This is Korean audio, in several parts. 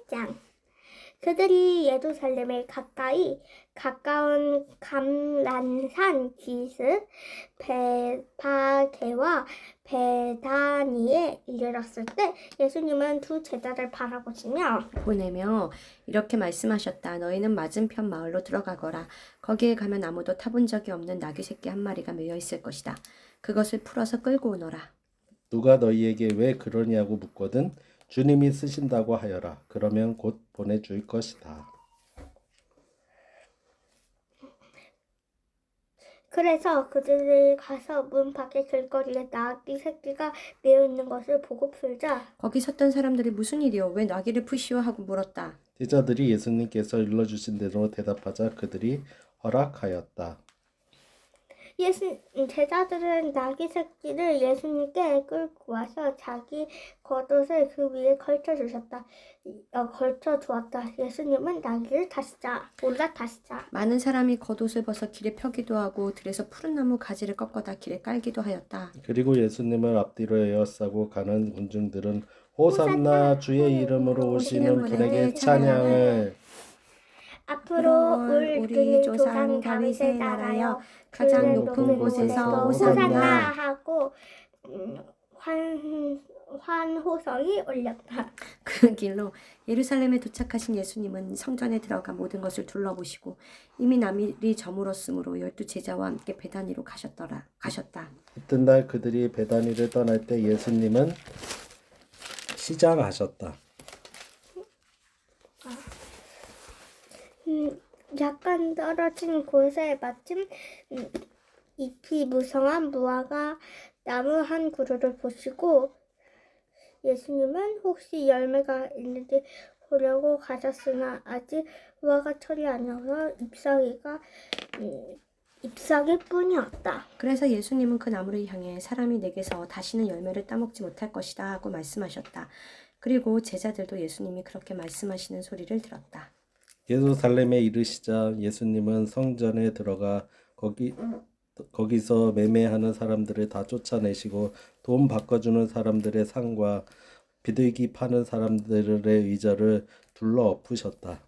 1장. 그들이 예루살렘에 가까운 감람산 기슭 베파게와 베다니에 이르렀을 때 예수님은 두 제자를 바라보시며 보내며 이렇게 말씀하셨다. 너희는 맞은편 마을로 들어가거라. 거기에 가면 아무도 타본 적이 없는 나귀 새끼 한 마리가 매여 있을 것이다. 그것을 풀어서 끌고 오너라. 누가 너희에게 왜 그러냐고 묻거든 주님이 쓰신다고 하여라. 그러면 곧 보내줄 것이다. 그래서 그들이 가서 문 밖에 길거리에 나귀 새끼가 매여 있는 것을 보고 풀자 거기 섰던 사람들이 무슨 일이요? 왜 나귀를 푸시오? 하고 물었다. 제자들이 예수님께서 일러주신 대로 대답하자 그들이 허락하였다. 제자들은 나귀 새끼를 예수님께 끌고 와서 자기 겉옷을 그 위에 걸쳐 주었다. 예수님은 나귀를 올라타시자. 많은 사람이 겉옷을 벗어 길에 펴기도 하고 들에서 푸른 나무 가지를 꺾어다 길에 깔기도 하였다. 그리고 예수님을 앞뒤로 에워싸고 가는 군중들은 호산나 주의 이름으로 오시는 분에게 찬양을. 앞으로 우리 조상 다윗의 나라여 가장 높은 곳에서 호산나 하고 환호성이 올렸다. 그 길로 예루살렘에 도착하신 예수님은 성전에 들어가 모든 것을 둘러보시고 이미 날이 저물었으므로 12제자와 함께 베다니로 가셨다. 이튿날 그들이 베다니를 떠날 때 예수님은 시장하셨다. 약간 떨어진 곳에 마침 잎이 무성한 무화과 나무 한 그루를 보시고 예수님은 혹시 열매가 있는지 보려고 가셨으나 아직 무화과철이 아니어서 잎사귀 뿐이었다. 그래서 예수님은 그 나무를 향해 사람이 내게서 다시는 열매를 따먹지 못할 것이다 하고 말씀하셨다. 그리고 제자들도 예수님이 그렇게 말씀하시는 소리를 들었다. 예루살렘에 이르시자 예수님은 성전에 들어가 거기서 매매하는 사람들을 다 쫓아내시고 돈 바꿔주는 사람들의 상과 비둘기 파는 사람들의 의자를 둘러 엎으셨다.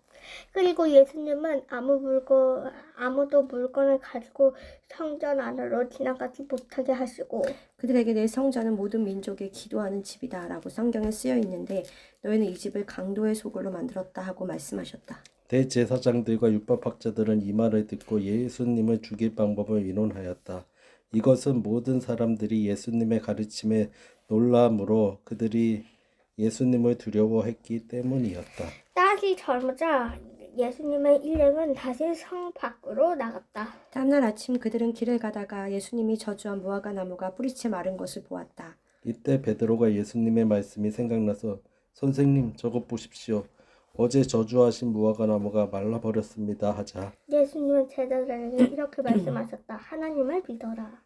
그리고 예수님은 아무도 물건을 가지고 성전 안으로 지나가지 못하게 하시고 그들에게 내 성전은 모든 민족의 기도하는 집이다 라고 성경에 쓰여 있는데 너희는 이 집을 강도의 소굴로 만들었다 하고 말씀하셨다. 대제사장들과 율법학자들은 이 말을 듣고 예수님을 죽일 방법을 의논하였다. 이것은 모든 사람들이 예수님의 가르침에 놀람으로 그들이 예수님을 두려워했기 때문이었다. 딸이 젊자 예수님의 일행은 다시 성 밖으로 나갔다. 다음날 아침 그들은 길을 가다가 예수님이 저주한 무화과 나무가 뿌리채 마른 것을 보았다. 이때 베드로가 예수님의 말씀이 생각나서 선생님 저것 보십시오. 어제 저주하신 무화과 나무가 말라버렸습니다 하자 예수님은 제자들에게 이렇게 말씀하셨다. 하나님을 믿어라.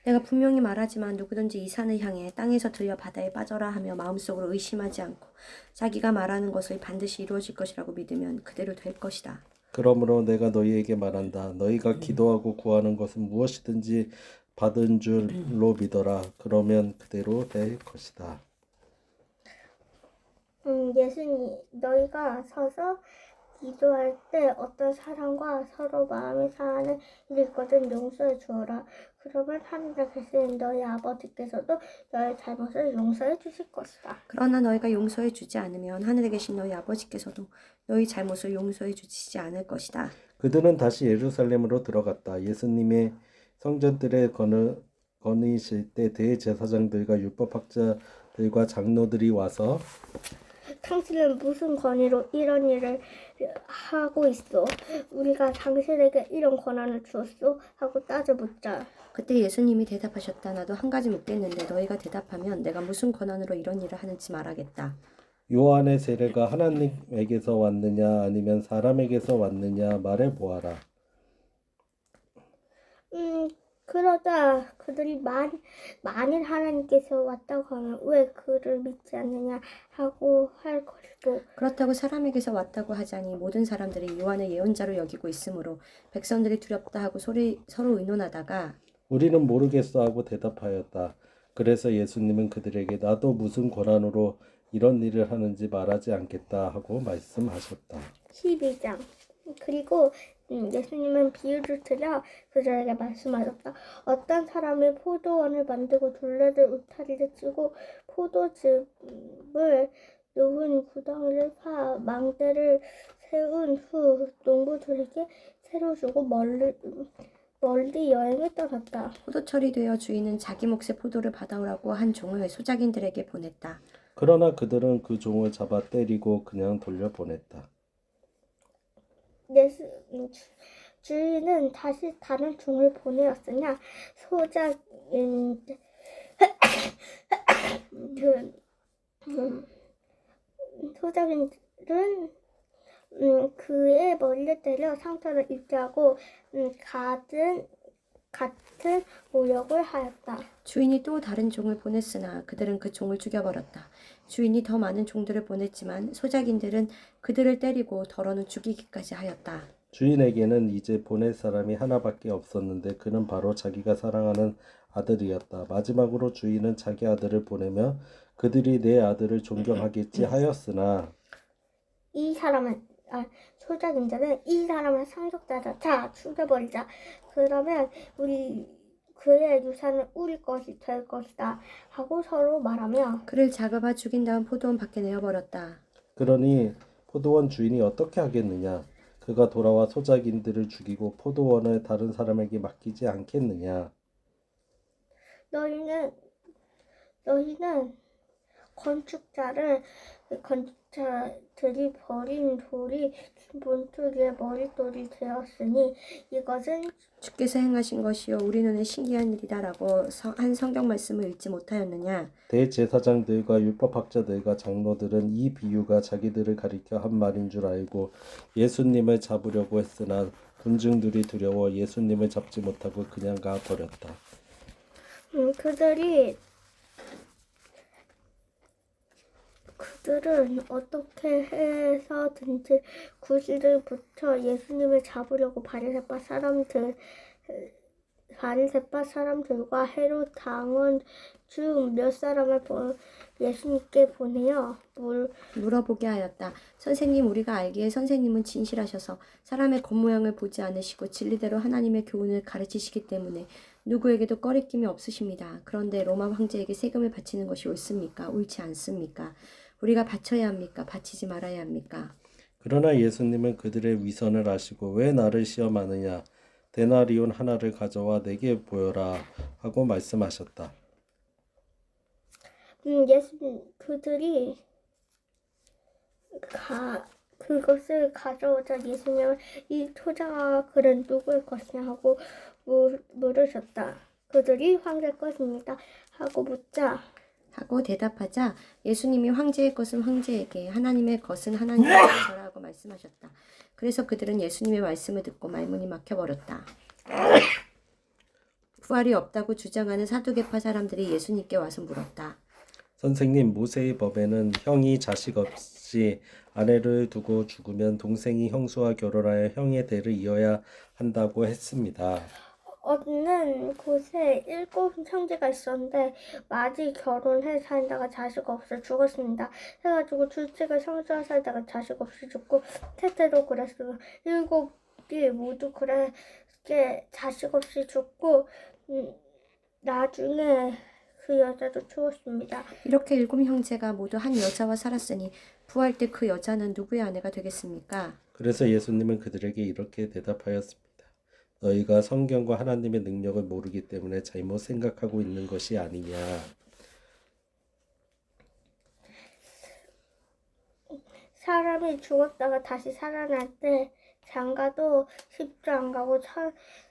내가 분명히 말하지만 누구든지 이 산을 향해 땅에서 들려 바다에 빠져라 하며 마음속으로 의심하지 않고 자기가 말하는 것이 반드시 이루어질 것이라고 믿으면 그대로 될 것이다. 그러므로 내가 너희에게 말한다. 너희가 기도하고 구하는 것은 무엇이든지 받은 줄로 믿어라. 그러면 그대로 될 것이다. 너희가 서서 기도할 때 어떤 사람과 서로 마음이 상하는 일이 있거든 용서해 주어라. 그러면 하늘에 계신 너희 아버지께서도 너의 잘못을 용서해 주실 것이다. 그러나 너희가 용서해 주지 않으면 하늘에 계신 너희 아버지께서도 너희 잘못을 용서해 주시지 않을 것이다. 그들은 다시 예루살렘으로 들어갔다. 예수님의 성전들에 거니실 때 대제사장들과 율법학자들과 장로들이 와서 당신은 무슨 권위로 이런 일을 하고 있어? 우리가 당신에게 이런 권한을 주었어? 하고 따져묻자. 그때 예수님이 대답하셨다. 나도 한 가지 묻겠는데 너희가 대답하면 내가 무슨 권한으로 이런 일을 하는지 말하겠다. 요한의 세례가 하나님에게서 왔느냐 아니면 사람에게서 왔느냐 말해 보아라. 그러자 그들이 만일 하나님께서 왔다고 하면 왜 그를 믿지 않느냐 하고 할 것이고 그렇다고 사람에게서 왔다고 하자니 모든 사람들이 요한을 예언자로 여기고 있으므로 백성들이 두렵다 하고 서로 의논하다가 우리는 모르겠어 하고 대답하였다. 그래서 예수님은 그들에게 나도 무슨 권한으로 이런 일을 하는지 말하지 않겠다 하고 말씀하셨다. 12장. 그리고 예수님은 비유를 들여 그들에게 말씀하셨다. 어떤 사람이 포도원을 만들고 둘레를 울타리를 치고 포도즙을 놓은 구덩이를 파 망대를 세운 후 농부들에게 새로 주고 멀리 여행을 떠났다. 포도철이 되어 주인은 자기 몫의 포도를 받아오라고 한 종을 소작인들에게 보냈다. 그러나 그들은 그 종을 잡아 때리고 그냥 돌려보냈다. 주인은 다시 다른 종을 보내었으나 소작인들은 그의 머리를 때려 상처를 입게 하고 같은 모욕을 하였다. 주인이 또 다른 종을 보냈으나 그들은 그 종을 죽여버렸다. 주인이 더 많은 종들을 보냈지만 소작인들은 그들을 때리고 더러는 죽이기까지 하였다. 주인에게는 이제 보낼 사람이 하나밖에 없었는데 그는 바로 자기가 사랑하는 아들이었다. 마지막으로 주인은 자기 아들을 보내며 그들이 내 아들을 존경하겠지 하였으나 소작인자는 이 사람은 상속자다. 자, 죽여버리자. 그러면 그의 유산은 우리 것이 될 것이다. 하고 서로 말하며 그를 잡아봐 죽인 다음 포도원 밖에 내어버렸다. 그러니 포도원 주인이 어떻게 하겠느냐? 그가 돌아와 소작인들을 죽이고 포도원을 다른 사람에게 맡기지 않겠느냐? 너희는 건축자들이 버린 돌이 문틀의 머릿돌이 되었으니 이것은 주께서 행하신 것이요 우리 눈에 신기한 일이다라고 한 성경 말씀을 읽지 못하였느냐? 대제사장들과 율법학자들과 장로들은 이 비유가 자기들을 가리켜 한 말인 줄 알고 예수님을 잡으려고 했으나 군중들이 두려워 예수님을 잡지 못하고 그냥 가버렸다. 그들은 어떻게 해서든지 구실을 붙여 예수님을 잡으려고 바리새파 사람들과 헤롯 당원 중 몇 사람을 예수님께 보내어 물어보게 하였다. 선생님, 우리가 알기에 선생님은 진실하셔서 사람의 겉모양을 보지 않으시고 진리대로 하나님의 교훈을 가르치시기 때문에 누구에게도 꺼리낌이 없으십니다. 그런데 로마 황제에게 세금을 바치는 것이 옳습니까? 옳지 않습니까? 우리가 바쳐야 합니까? 바치지 말아야 합니까? 그러나 예수님은 그들의 위선을 아시고 왜 나를 시험하느냐? 데나리온 하나를 가져와 내게 보여라 하고 말씀하셨다. 그들이 그것을 가져오자 예수님은 이 토장과 글은 누구의 것이냐 하고 물으셨다. 그들이 황제의 것입니다 하고 묻자 하고 대답하자 예수님이 황제의 것은 황제에게 하나님의 것은 하나님에게 바쳐라고 말씀하셨다. 그래서 그들은 예수님의 말씀을 듣고 말문이 막혀버렸다. 부활이 없다고 주장하는 사두개파 사람들이 예수님께 와서 물었다. 선생님, 모세의 법에는 형이 자식 없이 아내를 두고 죽으면 동생이 형수와 결혼하여 형의 대를 이어야 한다고 했습니다. 어느 곳에 7 형제가 있었는데 마지 결혼해 살다가 자식 없어 죽었습니다. 해가지고 둘째가 형수와 살다가 자식 없이 죽고 셋째도 그랬어요. 7이 모두 그렇게 자식 없이 죽고 나중에 그 여자도 죽었습니다. 이렇게 7 형제가 모두 한 여자와 살았으니 부활 때 그 여자는 누구의 아내가 되겠습니까? 그래서 예수님은 그들에게 이렇게 대답하였습니다. 너희가 성경과 하나님의 능력을 모르기 때문에 잘못 생각하고 있는 것이 아니냐. 사람이 죽었다가 다시 살아날 때 장가도 쉽지 안 가고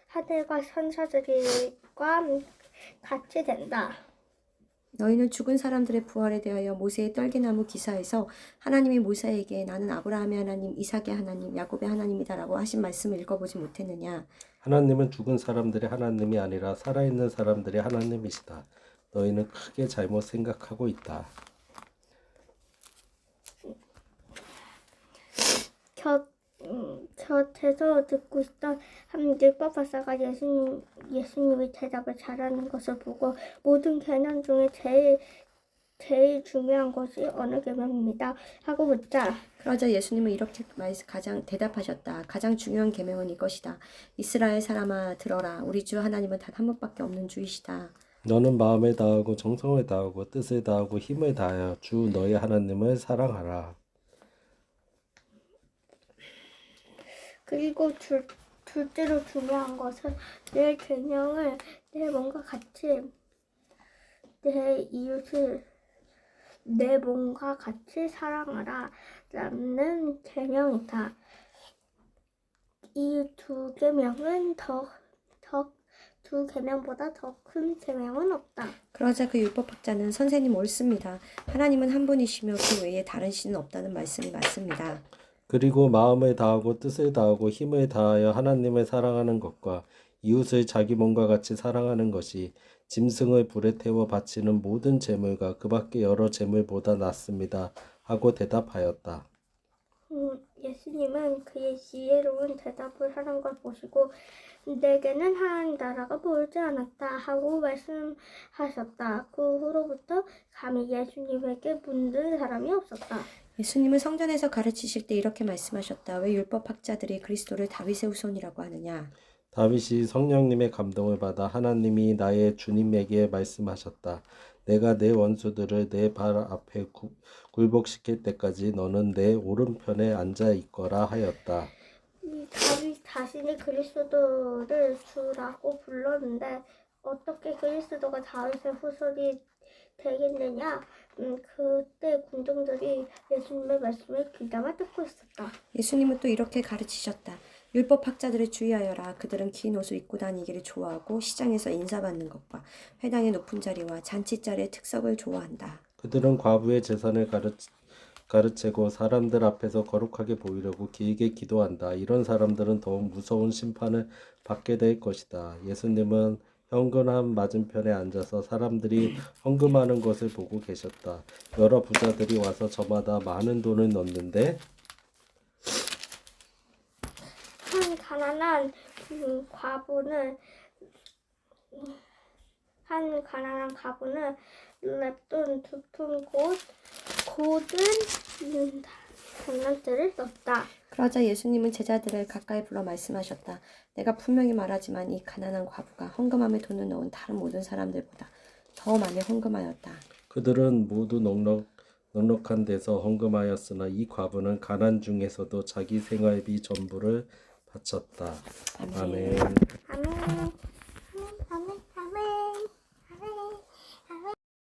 하늘과 천사들과 같이 된다. 너희는 죽은 사람들의 부활에 대하여 모세의 떨기나무 기사에서 하나님이 모세에게 나는 아브라함의 하나님, 이삭의 하나님, 야곱의 하나님이다라고 하신 말씀을 읽어보지 못했느냐. 하나님은 죽은 사람들의 하나님이 아니라 살아있는 사람들의 하나님이시다. 너희는 크게 잘못 생각하고 있다. 곁에서 듣고 있던 한 율법학자가 예수님이 대답을 잘하는 것을 보고 모든 계명 중에 제일 제일 중요한 것이 어느 계명입니다. 하고 묻자. 그러자 예수님은 이렇게 대답하셨다. 가장 중요한 계명은 이것이다. 이스라엘 사람아 들어라. 우리 주 하나님은 단 한 분밖에 없는 주이시다. 너는 마음을 다하고 정성을 다하고 뜻을 다하고 힘을 다하여 주 너희 하나님을 사랑하라. 그리고 둘째로 중요한 것은 내 계명을 내 몸과 같이 내 이웃을 내 몸과 같이 사랑하라 라는 계명이다. 이 두 계명은 두 계명보다 더 큰 계명은 없다. 그러자 그 율법학자는 선생님 옳습니다. 하나님은 한 분이시며 그 외에 다른 신은 없다는 말씀이 맞습니다. 그리고 마음을 다하고 뜻을 다하고 힘을 다하여 하나님을 사랑하는 것과 이웃을 자기 몸과 같이 사랑하는 것이 짐승을 불에 태워 바치는 모든 제물과 그 밖에 여러 제물보다 낫습니다. 하고 대답하였다. 예수님은 그의 지혜로운 대답을 하는 걸 보시고 내게는 하나님 나라가 보이지 않았다 하고 말씀하셨다. 그 후로부터 감히 예수님에게 묻는 사람이 없었다. 예수님은 성전에서 가르치실 때 이렇게 말씀하셨다. 왜 율법학자들이 그리스도를 다윗의 후손이라고 하느냐? 다윗이 성령님의 감동을 받아 하나님이 나의 주님에게 말씀하셨다. 내가 내 원수들을 내 발 앞에 굴복시킬 때까지 너는 내 오른편에 앉아 있거라 하였다. 이 다윗 자신이 그리스도를 주라고 불렀는데 어떻게 그리스도가 다윗의 후손이 되겠느냐? 그때 군중들이 예수님의 말씀을 귀담아 듣고 있었다. 예수님은 또 이렇게 가르치셨다. 율법학자들을 주의하여라. 그들은 긴 옷을 입고 다니기를 좋아하고 시장에서 인사받는 것과 회당의 높은 자리와 잔치자리의 특석을 좋아한다. 그들은 과부의 재산을 가르치고 사람들 앞에서 거룩하게 보이려고 길게 기도한다. 이런 사람들은 더욱 무서운 심판을 받게 될 것이다. 예수님은 현금함 맞은편에 앉아서 사람들이 헌금하는 것을 보고 계셨다. 여러 부자들이 와서 저마다 많은 돈을 넣는데 한 가난한 과부는 랩돈 2푼 고든 달란트를 넣었다. 그러자 예수님은 제자들을 가까이 불러 말씀하셨다. 내가 분명히 말하지만 이 가난한 과부가 헌금함에 돈을 넣은 다른 모든 사람들보다 더 많이 헌금하였다. 그들은 모두 넉넉한 데서 헌금하였으나 이 과부는 가난 중에서도 자기 생활비 전부를 바쳤다. 아멘. 아멘. 아멘.